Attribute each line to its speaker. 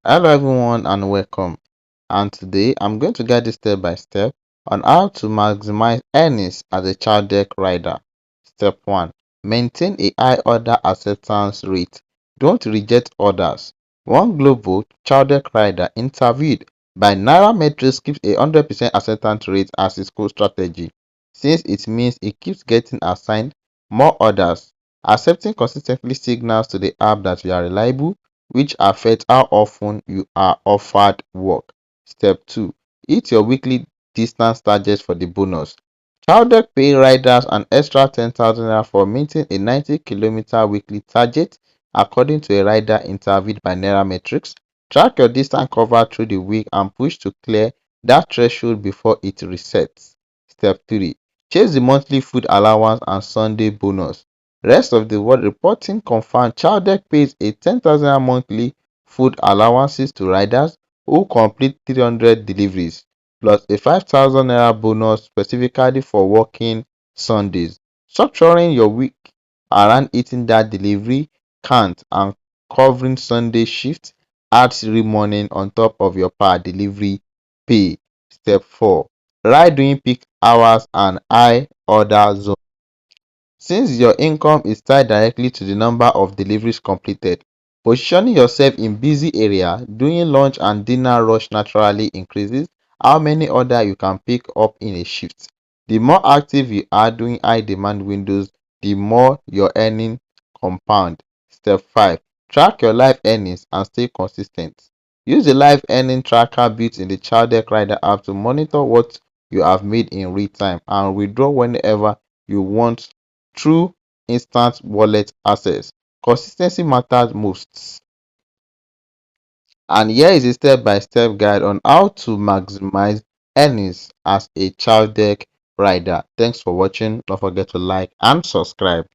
Speaker 1: Hello everyone and welcome. And today I'm going to guide you step by step on how to maximize earnings as a Chowdeck rider. Step 1. Maintain a high order acceptance rate. Don't reject orders. One global Chowdeck rider interviewed by Nairametrics keeps a 100% acceptance rate as his core strategy, since it means he keeps getting assigned more orders. Accepting consistently signals to the app that you are reliable, which affects how often you are offered work. Step 2. Hit your weekly distance targets for the bonus. Chowdeck pay riders an extra 10,000 naira for meeting a 90-kilometer weekly target, according to a rider interviewed by Nairametrics. Track your distance covered through the week and push to clear that threshold before it resets. Step 3. Chase the monthly food allowance and Sunday bonus. Rest of the world reporting confirmed Chowdeck pays a 10,000 monthly food allowances to riders who complete 300 deliveries, plus a 5,000 naira bonus specifically for working Sundays. Structuring your week around eating that delivery count and covering Sunday shift adds money on top of your per delivery pay. Step 4. Ride during peak hours and high order zone. Since your income is tied directly to the number of deliveries completed, positioning yourself in busy area during lunch and dinner rush naturally increases how many orders you can pick up in a shift. The more active you are during high demand windows, the more your earning compound. Step 5. Track your live earnings and stay consistent. Use the live earning tracker built in the Chowdeck Rider app to monitor what you have made in real time and withdraw whenever you want through instant wallet access. Consistency matters most. And here is a step-by-step guide on how to maximize earnings as a child deck rider. Thanks for watching. Don't forget to like and subscribe.